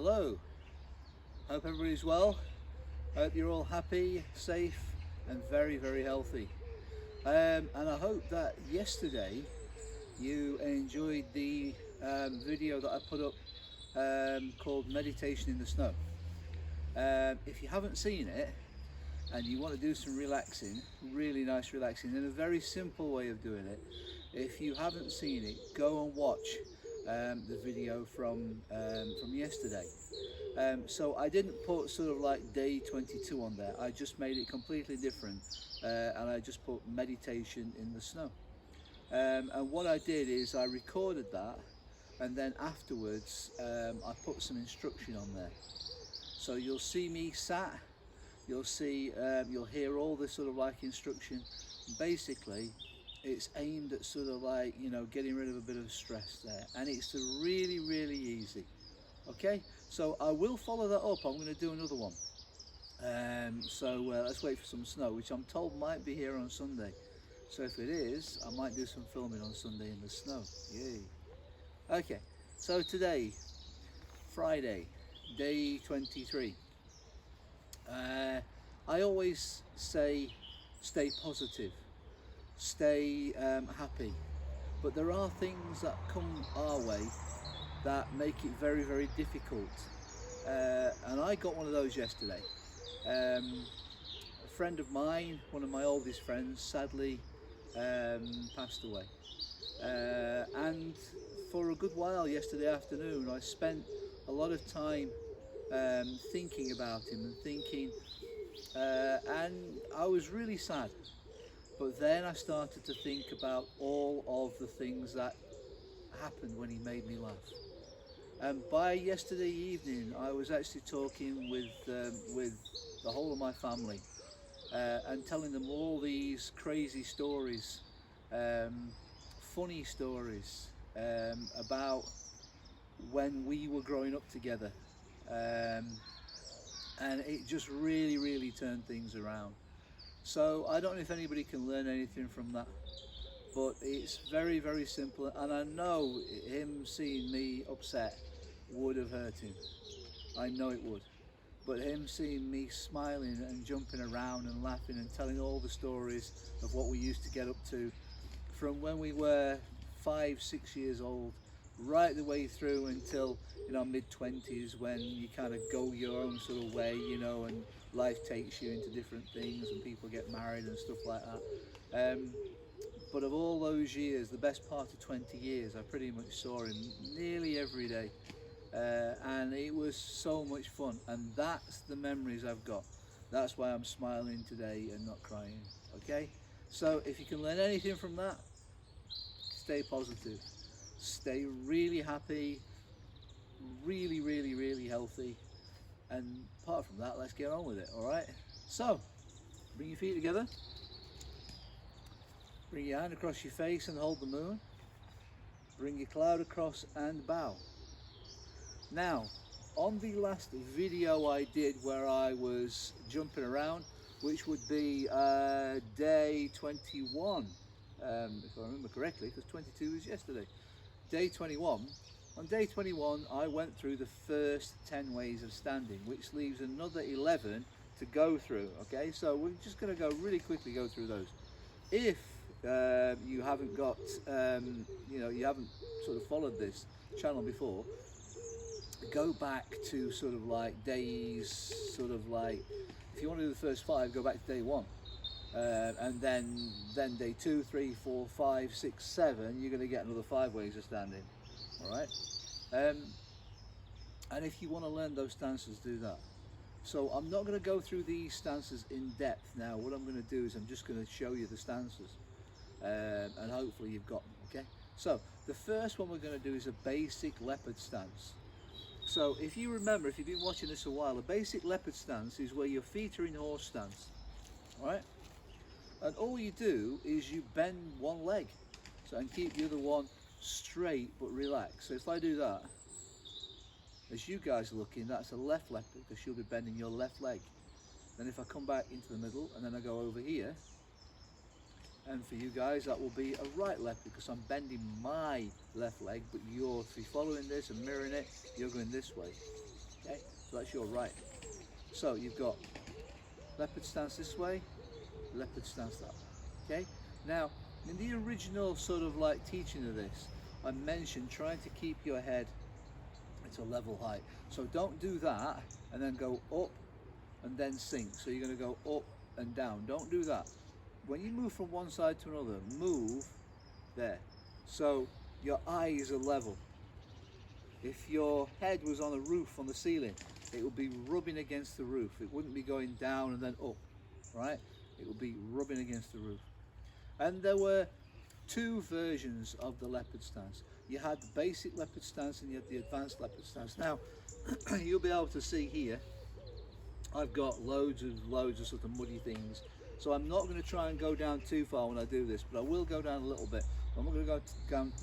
Hello, hope everybody's well. Hope you're all happy, safe and very, very healthy. And I hope that yesterday you enjoyed the video that I put up called Meditation in the Snow. If you haven't seen it and you want to do some relaxing, really nice relaxing in a very simple way of doing it, if you haven't seen it, go and watch the video from yesterday. So I didn't put sort of like day 22 on there. I just made it completely different, and I just put meditation in the snow. And what I did is I recorded that, and then afterwards I put some instruction on there. So you'll see me sat. You'll see, you'll hear all this sort of like instruction. Basically, it's aimed at sort of like, you know, getting rid of a bit of stress there, and it's really, really easy. Okay, so I will follow that up. I'm going to do another one. Let's wait for some snow, which I'm told might be here on Sunday. So if it is, I might do some filming on Sunday in the snow. Yay. Okay, so today, Friday, day 23. I always say stay positive, stay happy, but there are things that come our way that make it very, very difficult, and I got one of those yesterday. A friend of mine, one of my oldest friends, sadly passed away, and for a good while yesterday afternoon I spent a lot of time thinking about him and thinking, and I was really sad. But then I started to think about all of the things that happened when he made me laugh. And by yesterday evening, I was actually talking with the whole of my family and telling them all these crazy stories, funny stories about when we were growing up together. And it just really, really turned things around. So I don't know if anybody can learn anything from that, but it's very, very simple, and I know him seeing me upset would have hurt him. I know it would. But him seeing me smiling and jumping around and laughing and telling all the stories of what we used to get up to from when we were 5, 6 years old, right the way through until, you know, mid-20s, when you kind of go your own sort of way, you know, and life takes you into different things and people get married and stuff like that. But of all those years, the best part of 20 years, I pretty much saw him nearly every day. And it was so much fun, and that's the memories I've got. That's why I'm smiling today and not crying. Okay, so if you can learn anything from that, stay positive, stay really happy, really, really, really healthy, and apart from that, let's get on with it. All right, so bring your feet together, bring your hand across your face and hold the moon, bring your cloud across and bow. Now, on the last video I did where I was jumping around, which would be day 21, if I remember correctly, because 22 was yesterday. Day 21. On day 21, I went through the first 10 ways of standing, which leaves another 11 to go through. Okay, so we're just going to go really quickly go through those. If you haven't got, you know, you haven't sort of followed this channel before, go back to sort of like days, sort of like, if you want to do the first 5, go back to day 1. And then day 2, 3, 4, 5, 6, 7, you're going to get another 5 ways of standing. All right, and if you want to learn those stances, do that. So I'm not going to go through these stances in depth now. What I'm going to do is I'm just going to show you the stances, and hopefully you've got them. Okay, so the first one we're going to do is a basic leopard stance. So if you remember, if you've been watching this a while, a basic leopard stance is where your feet are in horse stance. All right, and all you do is you bend one leg, so, and keep the other one straight but relaxed. So if I do that, as you guys are looking, that's a left leopard because you'll be bending your left leg. Then if I come back into the middle and then I go over here, and for you guys that will be a right leopard because I'm bending my left leg, but you're, if you're following this and mirroring it, you're going this way. Okay, so that's your right. So you've got leopard stance this way, leopard stance that way. Okay, now in the original sort of like teaching of this, I mentioned trying to keep your head at a level height. So don't do that and then go up and then sink. So you're going to go up and down. Don't do that. When you move from one side to another, move there. So your eyes are level. If your head was on a roof, on the ceiling, it would be rubbing against the roof. It wouldn't be going down and then up, right? It would be rubbing against the roof. And there were two versions of the leopard stance. You had the basic leopard stance and you had the advanced leopard stance. Now, you'll be able to see here, I've got loads of sort of muddy things. So I'm not going to try and go down too far when I do this, but I will go down a little bit. I'm not going to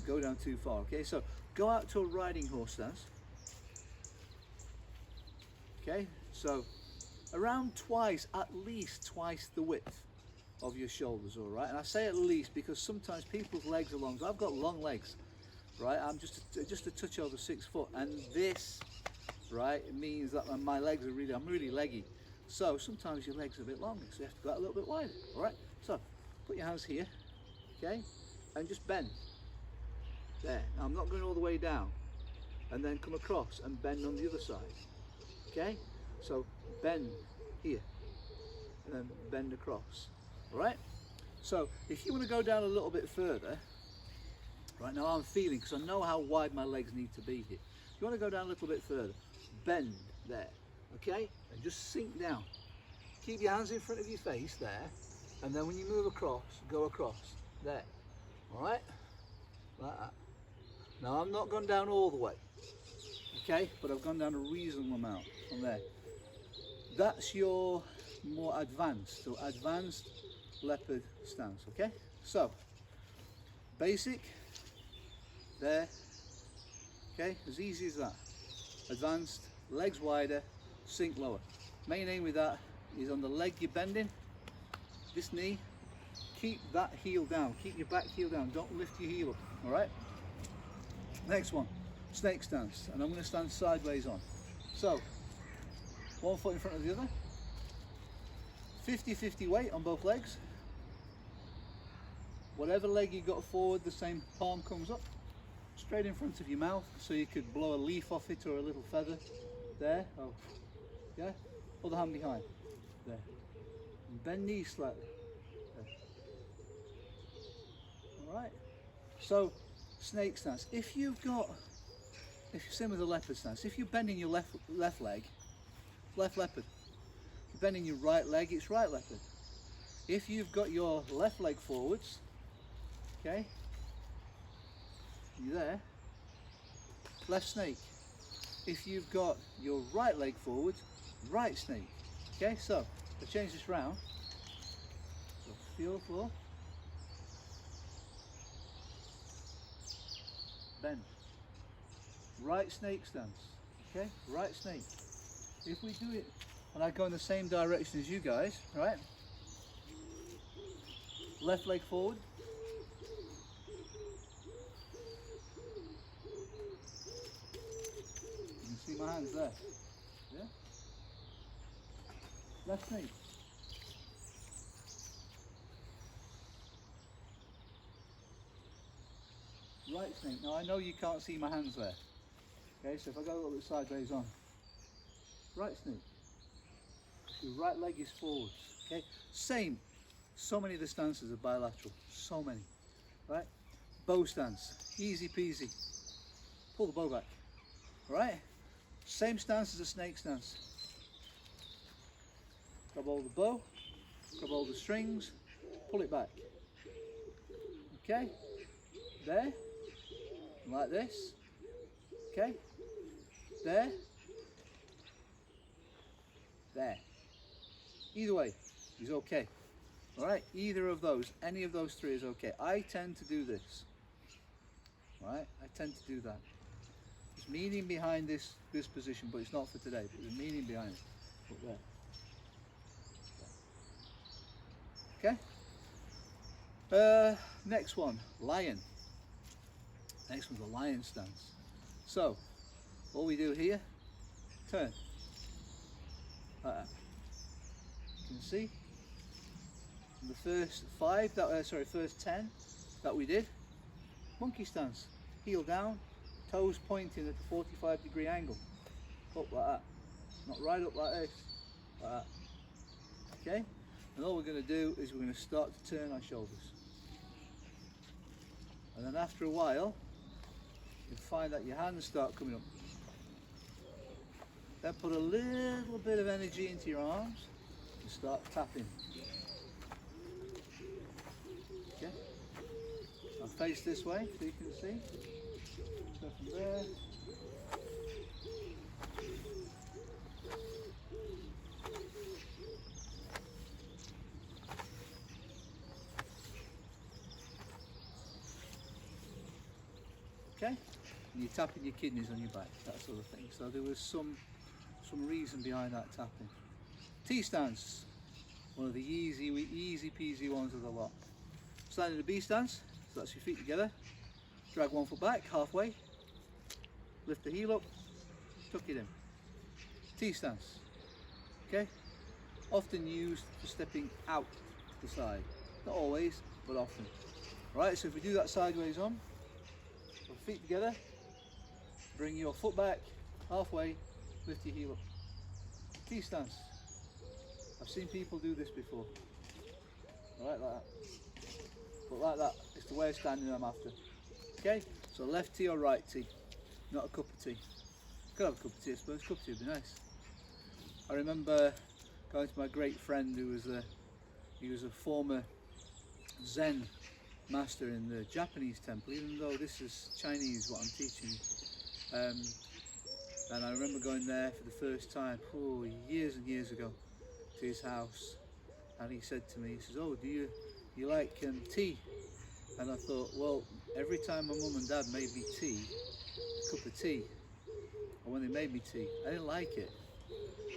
go down too far, okay? So go out to a riding horse stance. Okay, so around twice, at least twice the width of your shoulders, all right? And I say at least because sometimes people's legs are long. I've got long legs, right? I'm just a touch over 6 foot, and this, right, it means that my legs are I'm really leggy. So sometimes your legs are a bit longer, so you have to go out a little bit wider, all right? So put your hands here, okay, and just bend. There. Now I'm not going all the way down, and then come across and bend on the other side, okay? So bend here, and then bend across, all right? So if you want to go down a little bit further, right now I'm feeling, because I know how wide my legs need to be here. If you want to go down a little bit further, bend there, okay? And just sink down. Keep your hands in front of your face there, and then when you move across, go across, there, all right? Like that. Now I'm not gone down all the way, okay? But I've gone down a reasonable amount from there. That's your more advanced, so advanced leopard stance, okay? So, basic, there, okay? As easy as that. Advanced, legs wider, sink lower. Main aim with that is on the leg you're bending, this knee, keep that heel down, keep your back heel down, don't lift your heel up, all right? Next one, snake stance, and I'm going to stand sideways on. So, one foot in front of the other, 50-50 weight on both legs. Whatever leg you got forward, the same palm comes up, straight in front of your mouth, so you could blow a leaf off it or a little feather. There, oh, yeah, other hand behind, there. And bend knees slightly, there. All right, so snake stance. If you're same with the leopard stance, if you're bending your left leg, left leopard. If you're bending your right leg, it's right leopard. If you've got your left leg forwards, okay, you there, left snake. If you've got your right leg forwards, right snake. Okay, so I'll change this round. So feel the floor. Bend. Right snake stance. Okay, right snake. If we do it, and I go in the same direction as you guys, right? Left leg forward. You can see my hands there. Yeah? Left snake. Right snake. Now I know you can't see my hands there. Okay, so if I go a little bit sideways on. Right snake. Your right leg is forwards. Okay, same. So many of the stances are bilateral. So many. Right? Bow stance. Easy peasy. Pull the bow back. Alright? Same stance as a snake stance. Grab hold of the bow. Grab hold of the strings. Pull it back. Okay? There. Like this. Okay? There. There. Either way is okay. Alright, either of those, any of those three is okay. I tend to do this. Right? I tend to do that. There's meaning behind this position, but it's not for today. But there's meaning behind it. Put there. Okay? Next one, lion. Next one's a lion stance. So, all we do here, turn. Like that. You can see the first first 10 that we did, monkey stance, heel down, toes pointing at a 45-degree angle, up like that, not right up like this, like that. Okay, and all we're going to do is we're going to start to turn our shoulders, and then after a while you'll find that your hands start coming up. Then put a little bit of energy into your arms and start tapping. Okay, I'll face this way so you can see. So from there. Okay, and you're tapping your kidneys on your back, that sort of thing. So there was some reason behind that tapping. T-stance, one of the easy peasy ones of the lot. Stand in a B stance, so that's your feet together. Drag one foot back halfway, lift the heel up, tuck it in. T-stance, okay? Often used for stepping out to the side. Not always, but often. Right, so if we do that sideways on, so feet together, bring your foot back halfway, lift your heel up. T-stance. I've seen people do this before. Right, like that. But like that, it's the way of standing I'm after. Okay, so left T or right T, not a cup of tea. Could have a cup of tea, I suppose. A cup of tea would be nice. I remember going to my great friend who was he was a former Zen master in the Japanese temple, even though this is Chinese what I'm teaching. And I remember going there for the first time, years and years ago, to his house, and he said to me, he says, "Oh, do you like tea?" And I thought, well, every time my mum and dad made me tea, a cup of tea, or when they made me tea, I didn't like it.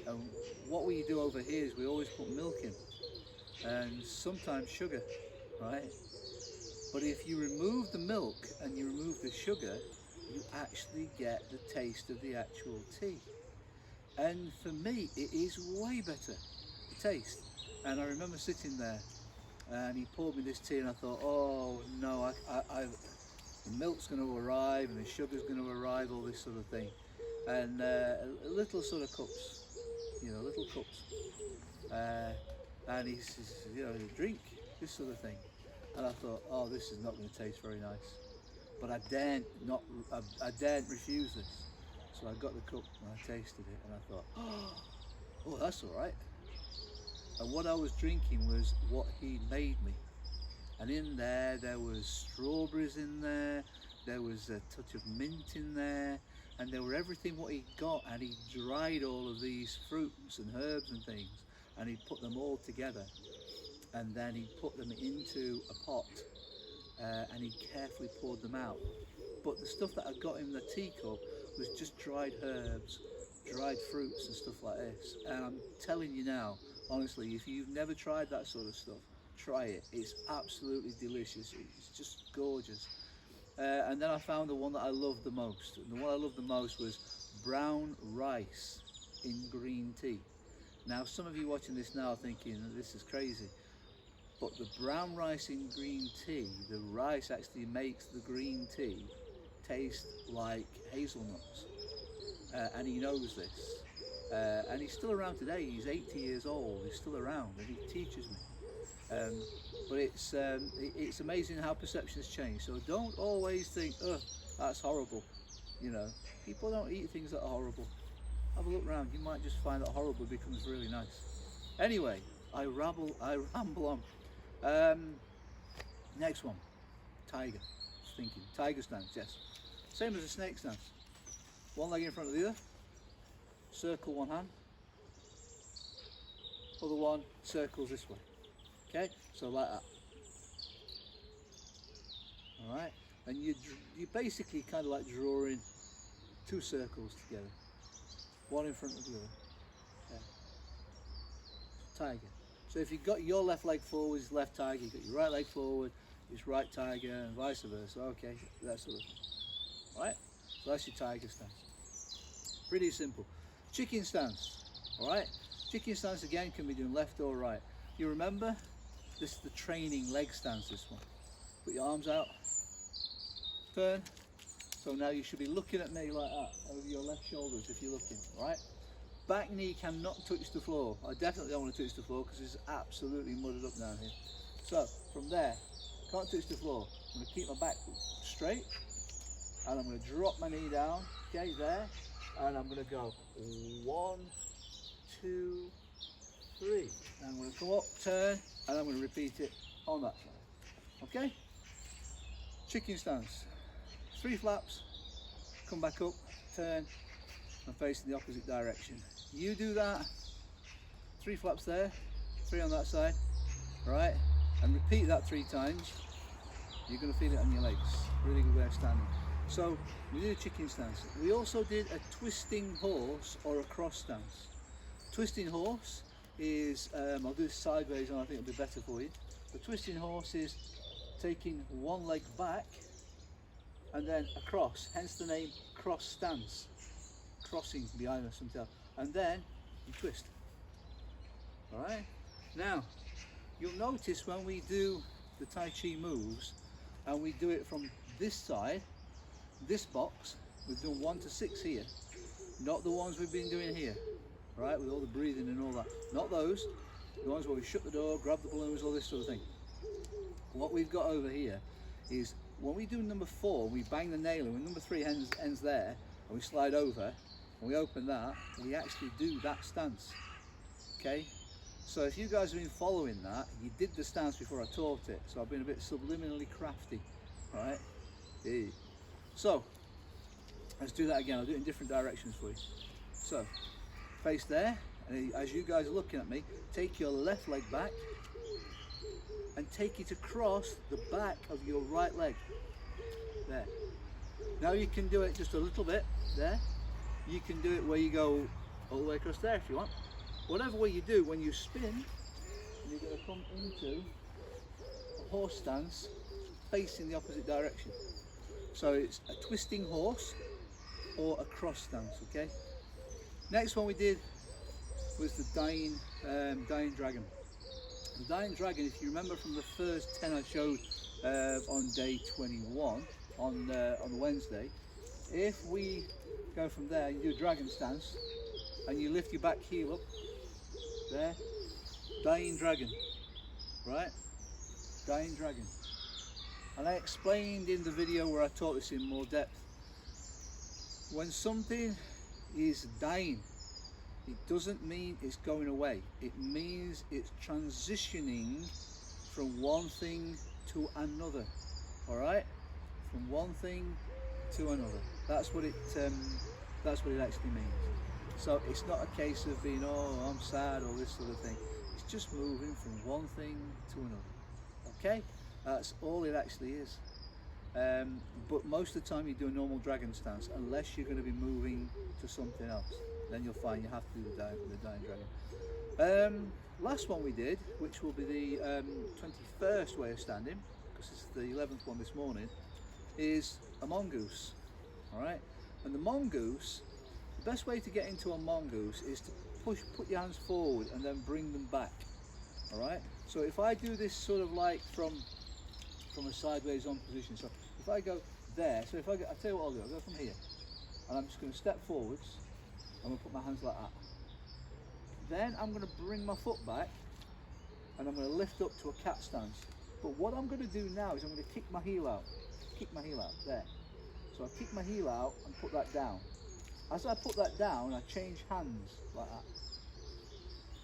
And what we do over here is we always put milk in, and sometimes sugar, right? But if you remove the milk and you remove the sugar, you actually get the taste of the actual tea. And for me, it is way better, the taste. And I remember sitting there and he poured me this tea and I thought, oh no, the milk's going to arrive and the sugar's going to arrive, all this sort of thing. And little sort of cups, little cups. And he says, drink, this sort of thing. And I thought, oh, this is not going to taste very nice. But I daren't refuse this. So I got the cup and I tasted it and I thought, oh, that's all right. And what I was drinking was what he made me. And in there was strawberries in there was a touch of mint in there, and there were everything what he got, and he dried all of these fruits and herbs and things, and he put them all together. And then he put them into a pot, and he carefully poured them out. But the stuff that I got in the teacup was just dried herbs, dried fruits and stuff like this. And I'm telling you now, honestly, if you've never tried that sort of stuff, try it. It's absolutely delicious. It's just gorgeous. And then I found the one that I loved the most. And the one I loved the most was brown rice in green tea. Now, some of you watching this now are thinking, this is crazy. But the brown rice in green tea, the rice actually makes the green tea taste like hazelnuts. And he knows this. And he's still around today. He's 80 years old. He's still around and he teaches me. But it's amazing how perceptions change. So don't always think, oh, that's horrible. People don't eat things that are horrible. Have a look around. You might just find that horrible becomes really nice. Anyway, I ramble on. Next one, tiger. Just thinking, tiger stance, yes. Same as a snake stance. One leg in front of the other. Circle one hand. Other one circles this way. Okay, so like that. All right, and you basically kind of like drawing two circles together, one in front of the other. Okay. Tiger. So if you've got your left leg forward, it's left tiger. You've got your right leg forward, it's right tiger, and vice versa. Okay, that sort of thing. All right. So that's your tiger stance. Pretty simple. Chicken stance, all right? Chicken stance again can be done left or right. You remember, this is the training leg stance, this one. Put your arms out, turn. So now you should be looking at me like that, over your left shoulders if you're looking, all right? Back knee cannot touch the floor. I definitely don't want to touch the floor because it's absolutely mudded up down here. So from there, can't touch the floor. I'm going to keep my back straight and I'm going to drop my knee down, okay, there, and I'm going to go 1, 2, 3. And I'm going to come up, turn, and I'm going to repeat it on that side, okay? Chicken stance, 3 flaps, come back up, turn, and face in the opposite direction. You do that, 3 flaps there, 3 on that side, right? And repeat that 3 times. You're going to feel it on your legs. Really good way of standing. So we did a chicken stance. We also did a twisting horse or a cross stance. Twisting horse is, I'll do this sideways and I think it'll be better for you. The twisting horse is taking one leg back and then across, hence the name cross stance. Crossing behind us something else. And then you twist. Alright? Now, you'll notice when we do the Tai Chi moves and we do it from this side, this box, we've done 1 to 6 here, not the ones we've been doing here, right, with all the breathing and all that, not those, the ones where we shut the door, grab the balloons, all this sort of thing. What we've got over here is when we do number 4, we bang the nail in, when number 3 ends there, and we slide over, and we open that, we actually do that stance, okay? So if you guys have been following that, you did the stance before I taught it, so I've been a bit subliminally crafty, right? Hey. So, let's do that again. I'll do it in different directions for you. So, face there, and as you guys are looking at me, take your left leg back, and take it across the back of your right leg, there. Now you can do it just a little bit, there. You can do it where you go all the way across there if you want. Whatever way you do, when you spin, you're going to come into a horse stance facing the opposite direction. So it's a twisting horse or a cross stance, okay? Next one we did was the dying dragon. The dying dragon, if you remember from the first 10 I showed on day 21, on the Wednesday, if we go from there, you do a dragon stance, and you lift your back heel up, there, dying dragon, right? Dying dragon. And I explained in the video where I taught this in more depth. When something is dying, it doesn't mean it's going away. It means it's transitioning from one thing to another. All right? From one thing to another. That's what it actually means. So it's not a case of being, oh, I'm sad or this sort of thing. It's just moving from one thing to another. Okay? That's all it actually is. But most of the time you do a normal dragon stance, unless you're going to be moving to something else. Then you'll find you have to do the dying dragon. Last one we did, which will be the 21st way of standing, because it's the 11th one this morning, is a mongoose. Alright? And the mongoose, the best way to get into a mongoose is to put your hands forward and then bring them back. Alright? So if I do this sort of like from a sideways on position, so if I go there, so if I'll tell you what I'll do, I'll go from here, and I'm just going to step forwards, I'm going to put my hands like that. Then I'm going to bring my foot back, and I'm going to lift up to a cat stance. But what I'm going to do now is I'm going to kick my heel out, there. So I kick my heel out and put that down. As I put that down, I change hands like that,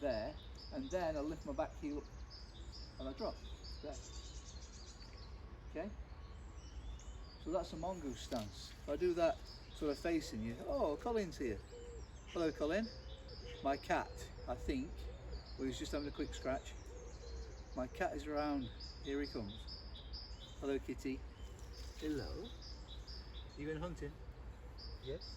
there, and then I lift my back heel up, and I drop, there. Okay, so that's a mongoose stance. If I do that sort of facing you, oh, Colin's here. Hello, Colin. My cat, I think, well, he's just having a quick scratch. My cat is around. Here he comes. Hello, kitty. Hello. You been hunting? Yes.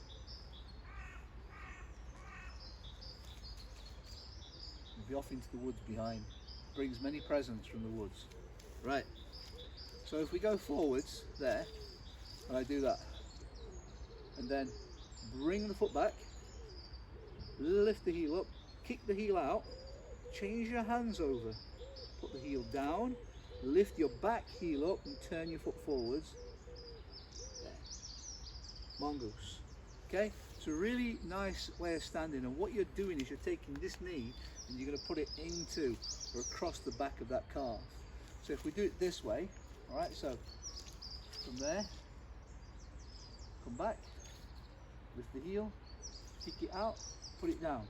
He'll be off into the woods behind. Brings many presents from the woods. Right. So if we go forwards there, and I do that, and then bring the foot back, lift the heel up, kick the heel out, change your hands over, put the heel down, lift your back heel up and turn your foot forwards. There. Mongoose. Okay, it's a really nice way of standing, and what you're doing is you're taking this knee and you're going to put it into or across the back of that calf. So if we do it this way, all right, so from there, come back, lift the heel, kick it out, put it down,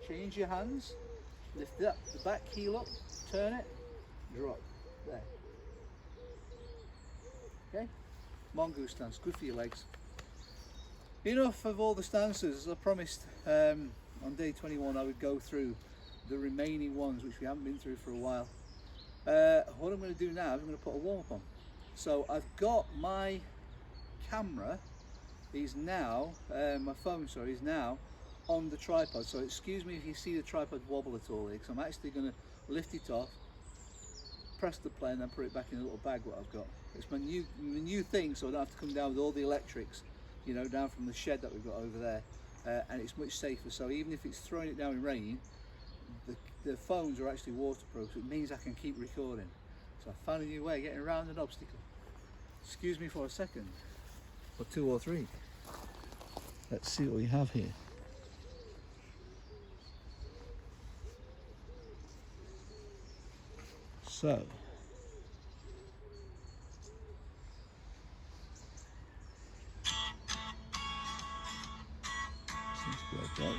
change your hands, lift the back heel up, turn it, drop, there. Okay, mongoose stance, good for your legs. Enough of all the stances. As I promised on day 21 I would go through the remaining ones which we haven't been through for a while. What I'm going to do now is I'm going to put a warm-up on. So I've got my camera is now, my phone sorry, is now on the tripod, so excuse me if you see the tripod wobble at all, because I'm actually going to lift it off, press the play and then put it back in a little bag what I've got. It's my new thing, so I don't have to come down with all the electrics, you know, down from the shed that we've got over there, and it's much safer. So even if it's throwing it down in rain, the phones are actually waterproof, so it means I can keep recording. So I found a new way of getting around an obstacle. Excuse me for a second, or two or three. Let's see what we have here. So, seems to be okay.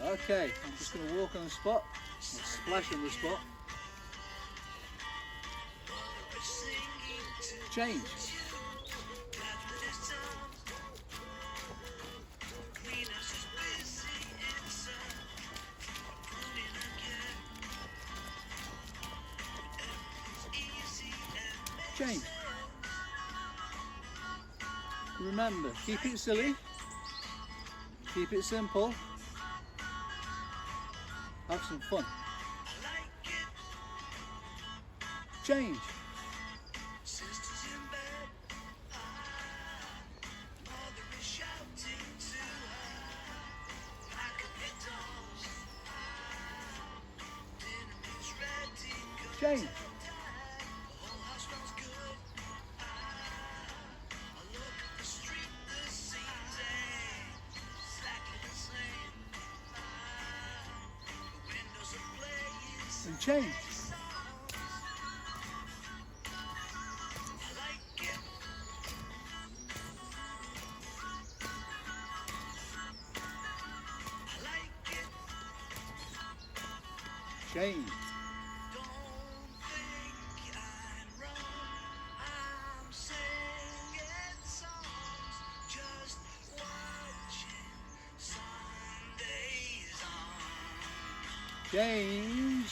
Okay, I'm just going to walk on the spot, and splash on the spot. Change. Change. Remember, keep it silly, keep it simple, have some fun. Change. Change. And change. Change. Change.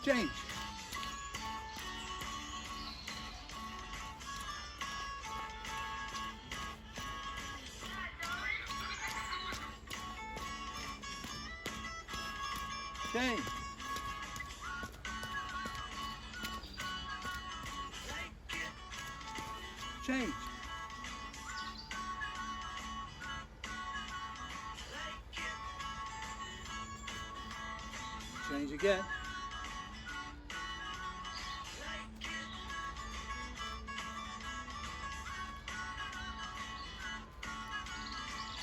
Change. Change. Change. Change again.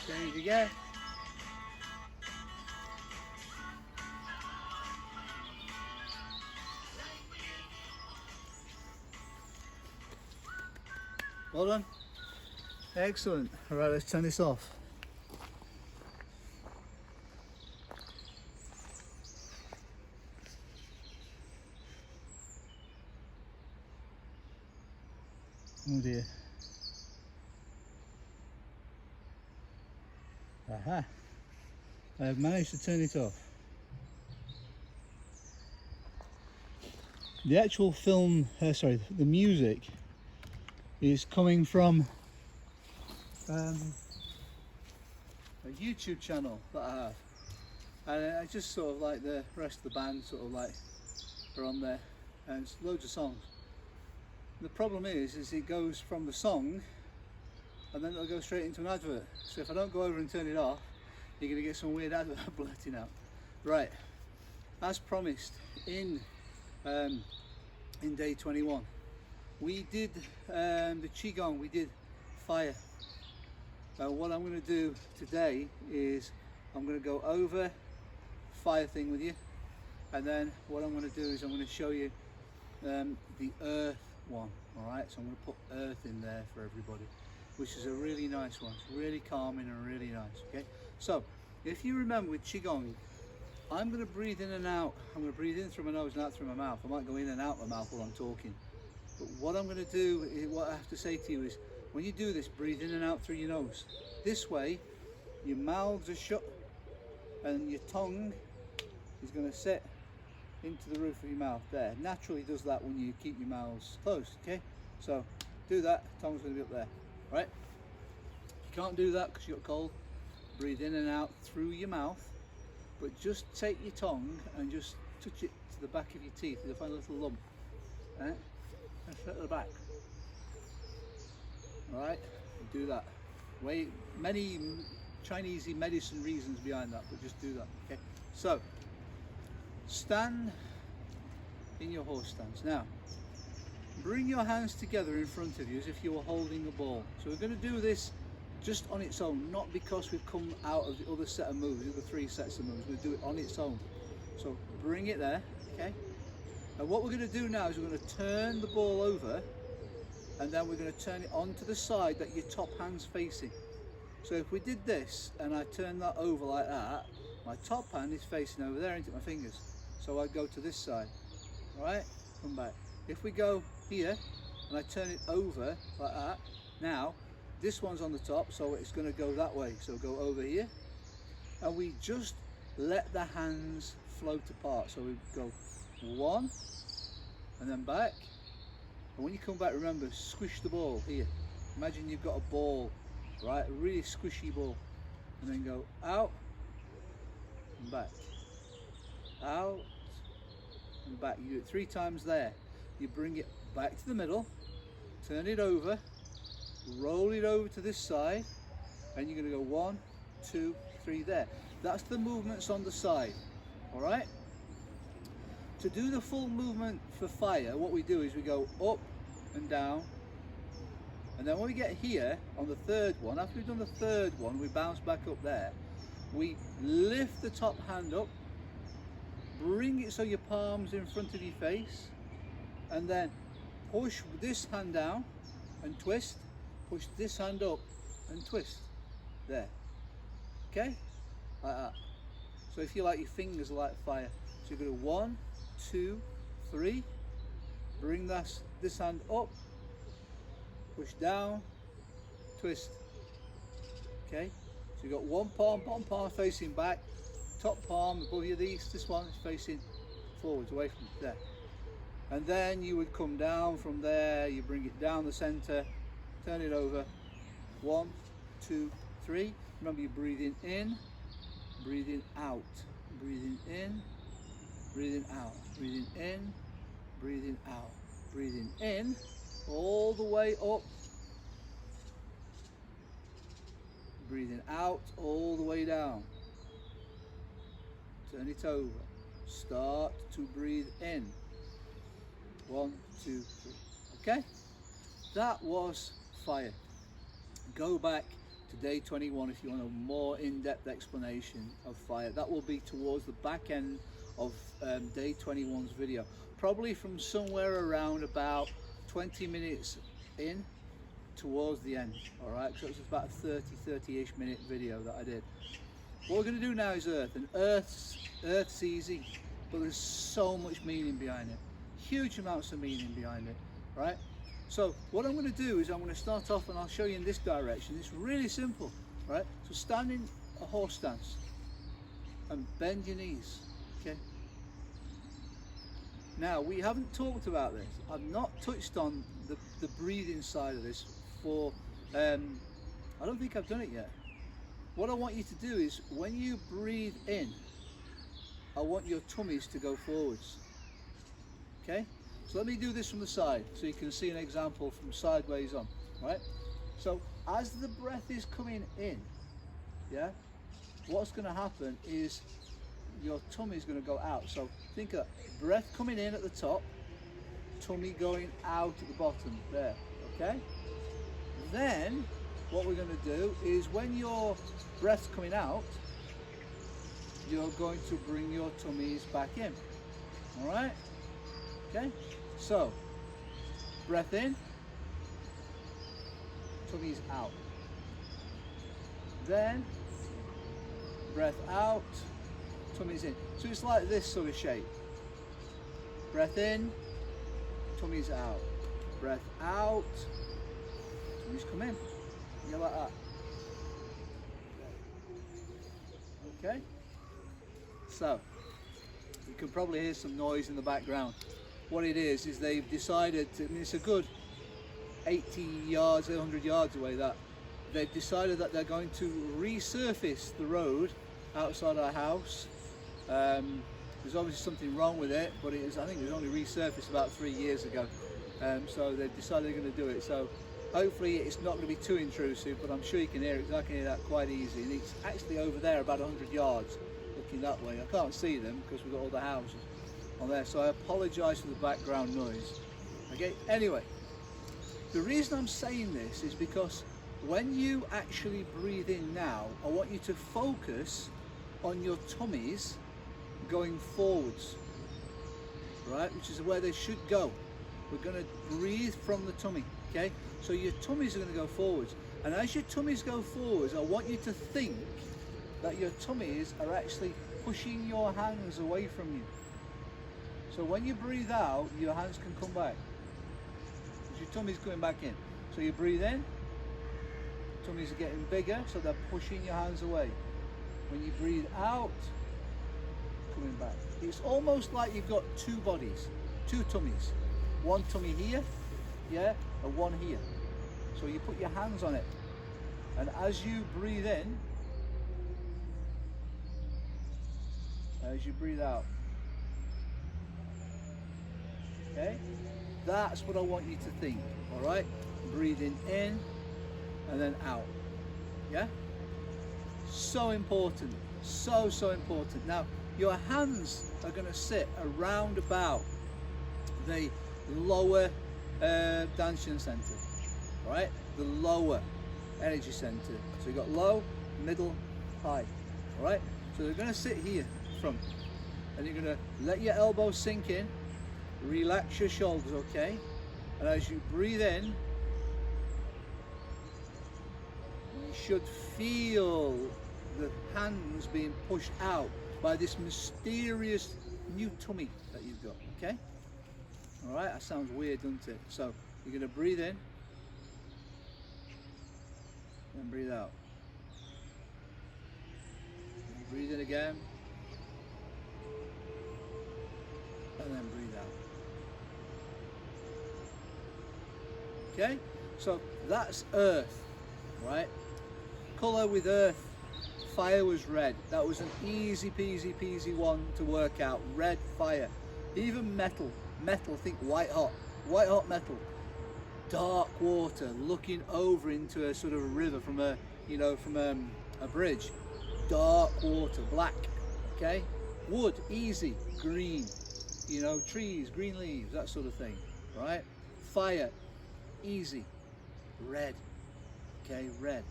Change again. Well done. Excellent. All right, let's turn this off. Oh dear. Aha. I've managed to turn it off. The actual film, sorry, the music is coming from a YouTube channel that I have, and I just sort of like the rest of the band sort of like are on there, and it's loads of songs. The problem is it goes from the song and then it'll go straight into an advert. So if I don't go over and turn it off, you're going to get some weird advert blurting out. Right, as promised, in day 21, we did the Qigong, we did fire. What I'm going to do today is I'm going to go over fire thing with you, and then what I'm going to do is I'm going to show you the earth one. Alright, so I'm going to put earth in there for everybody, which is a really nice one. It's really calming and really nice. Okay, so if you remember with Qigong, I'm going to breathe in and out. I'm going to breathe in through my nose and out through my mouth. I might go in and out my mouth while I'm talking, but what I'm going to do, what I have to say to you is, when you do this, breathe in and out through your nose. This way your mouths are shut and your tongue is going to sit into the roof of your mouth there. Naturally does that when you keep your mouths closed. Okay, so do that, tongue's going to be up there. Right, you can't do that because you've got cold. Breathe in and out through your mouth, but just take your tongue and just touch it to the back of your teeth. You'll find a little lump, right? That's at the back. Alright, do that. Many Chinese medicine reasons behind that, but just do that. Okay, so stand in your horse stance. Now bring your hands together in front of you as if you were holding a ball. So we're going to do this just on its own, not because we've come out of the other set of moves, the other 3 sets of moves. We'll do it on its own. So bring it there, okay? And what we're going to do now is we're going to turn the ball over, and then we're going to turn it onto the side that your top hand's facing. So if we did this and I turn that over like that, my top hand is facing over there into my fingers. So I go to this side, alright? Come back. If we go here and I turn it over like that, now this one's on the top, so it's going to go that way. So go over here, and we just let the hands float apart. So we go 1 and then back. And when you come back, remember, squish the ball here. Imagine you've got a ball, right? A really squishy ball. And then go out and back. Out and back. You do it 3 times there. You bring it back to the middle, turn it over, roll it over to this side, and you're going to go 1, 2, 3 there. That's the movements on the side. Alright? To do the full movement for fire, what we do is we go up and down, and then when we get here on the 3rd one, after we've done the 3rd one, we bounce back up there. We lift the top hand up, bring it so your palm's in front of your face, and then push this hand down and twist, push this hand up and twist. There. Okay? Like that. So if you like, your fingers are like fire. So you go 1, 2, 3, bring this hand up, push down, twist. Okay, so you've got one palm, bottom palm facing back, top palm above you, this one is facing forwards, away from there. And then you would come down from there, you bring it down the center, turn it over, 1, 2, 3. Remember, you're breathing in, breathing out, breathing in, breathing out, breathing in, breathing out, breathing in, all the way up, breathing out all the way down. Turn it over. Start to breathe in. 1, 2, 3. Okay? That was fire. Go back to day 21 if you want a more in-depth explanation of fire. That will be towards the back end of day 21's video. Probably from somewhere around about 20 minutes in towards the end. Alright, so it's about a 30-ish minute video that I did. What we're going to do now is earth, and earth's easy, but there's so much meaning behind it. Huge amounts of meaning behind it, right? So what I'm going to do is I'm going to start off and I'll show you in this direction. It's really simple, right? So stand in a horse stance and bend your knees, okay? Now, we haven't talked about this. I've not touched on the breathing side of this for, I don't think I've done it yet. what I want you to do is when you breathe in, I want your tummies to go forwards. Okay? So let me do this from the side so you can see an example from sideways on, right? So as the breath is coming in, yeah, what's going to happen is your tummy is going to go out. So think of breath coming in at the top, tummy going out at the bottom there, okay? Then what we're going to do is when your breath's coming out, you're going to bring your tummies back in. All right? Okay? So, breath in, tummies out. Then, breath out, tummies in. So it's like this sort of shape. Breath in, tummies out. Breath out, tummies come in. Yeah, like that. Okay? So, you can probably hear some noise in the background. What it is they've decided to, I mean, it's a good 80 yards, 100 yards away that. They've decided that they're going to resurface the road outside our house. There's obviously something wrong with it, but I think it was only resurfaced about 3 years ago. So they've decided they're going to do it. So hopefully it's not going to be too intrusive, but I'm sure you can hear it, because I can hear that quite easy. And it's actually over there about 100 yards, looking that way. I can't see them because we've got all the houses on there, so I apologise for the background noise. Okay, anyway, the reason I'm saying this is because when you actually breathe in now, I want you to focus on your tummies going forwards, right, which is where they should go. We're going to breathe from the tummy, okay? So your tummies are going to go forwards, and as your tummies go forwards, I want you to think that your tummies are actually pushing your hands away from you. So when you breathe out, your hands can come back, because your tummy's going back in. So you breathe in, tummies are getting bigger, so they're pushing your hands away. When you breathe out, coming back. It's almost like you've got two bodies, two tummies. One tummy here, yeah, and one here. So you put your hands on it, and as you breathe in, as you breathe out, okay, that's what I want you to think. All right, breathing in and then out, yeah, so important, so important. Now your hands are going to sit around about the lower Danshan center, all right, the lower energy center. So you've got low, middle, high, all right, so they're going to sit here front, and you're going to let your elbows sink in, relax your shoulders, okay, and as you breathe in, you should feel the hands being pushed out by this mysterious new tummy that you've got, okay? All right, that sounds weird, doesn't it? So you're going to breathe in and breathe out. And breathe in again and then breathe out. Okay, so that's earth, right? Colour with earth. Fire was red. That was an easy peasy one to work out. Red fire. Even metal, think white hot metal. Dark water looking over into a sort of a river from a, you know, from a bridge. Dark water, black, okay? Wood, easy, green, you know, trees, green leaves, that sort of thing, right? Fire, easy, red, okay, red.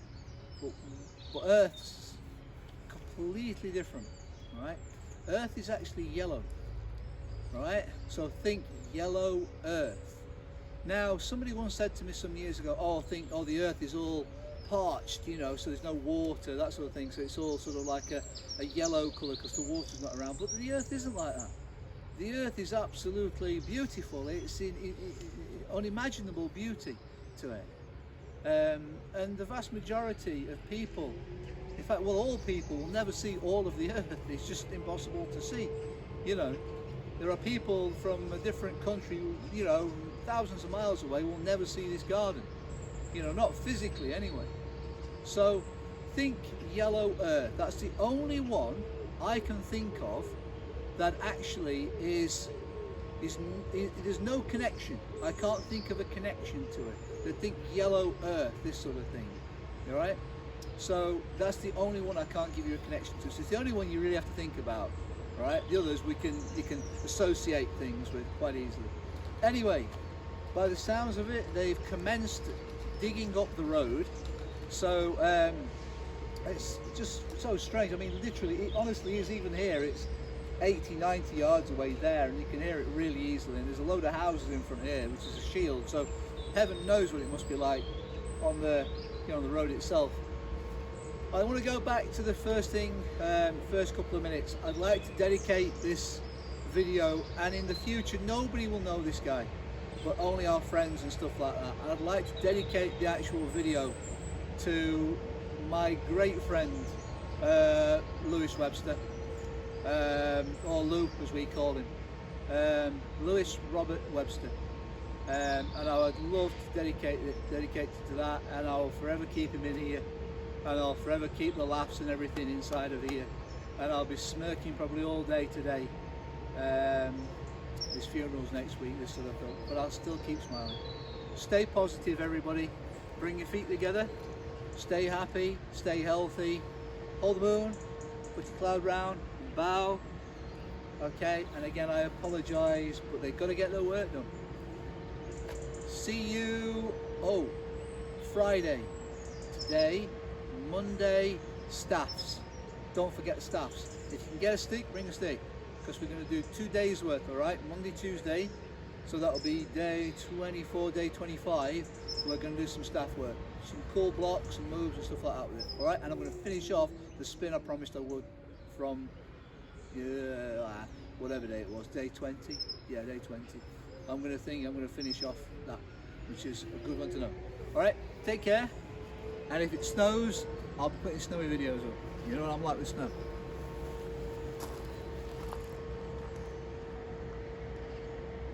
But earth's completely different, right? Earth is actually yellow, right? So think yellow earth. Now, somebody once said to me some years ago, oh, the earth is all parched, you know, so there's no water, that sort of thing, so it's all sort of like a yellow colour because the water's not around. But the earth isn't like that. The earth is absolutely beautiful. It's in unimaginable beauty to it. And the vast majority of people, in fact, well, all people will never see all of the earth. It's just impossible to see, you know. There are people from a different country, you know, thousands of miles away, will never see this garden, you know, not physically anyway. So think yellow earth. That's the only one I can think of that actually there's no connection. I can't think of a connection to it. They think yellow earth, this sort of thing. All right. So that's the only one I can't give you a connection to. So it's the only one you really have to think about. All right. The others you can associate things with quite easily. Anyway, by the sounds of it, they've commenced digging up the road. So it's just so strange. I mean, literally, it honestly is even here. It's 80, 90 yards away there, and you can hear it really easily. And there's a load of houses in front here, which is a shield. So heaven knows what it must be like on the on the road itself. I want to go back to the first thing, first couple of minutes. I'd like to dedicate this video, and in the future nobody will know this guy, but only our friends and stuff like that. And I'd like to dedicate the actual video to my great friend Lewis Webster, or Lou as we call him, Lewis Robert Webster, and I would love to dedicate it to that, and I'll forever keep him in here, and I'll forever keep the laughs and everything inside of here, and I'll be smirking probably all day today. His funeral's next week, this sort of thing, but I'll still keep smiling. Stay positive, everybody. Bring your feet together. Stay happy, stay healthy. Hold the moon, put your cloud round, bow. Okay, and again I apologise, but they've got to get their work done. See you, Friday, today, Monday, staffs. Don't forget staffs. If you can get a stick, bring a stick, because we're going to do 2 days worth, all right? Monday, Tuesday, so that'll be day 24, day 25. We're going to do some staff work, some cool blocks and moves and stuff like that with it, all right? And I'm going to finish off the spin I promised I would from whatever day it was, day 20. Yeah, day 20. I'm going to finish off that, which is a good one to know. All right, take care. And if it snows, I'll be putting snowy videos up. You know what I'm like with snow.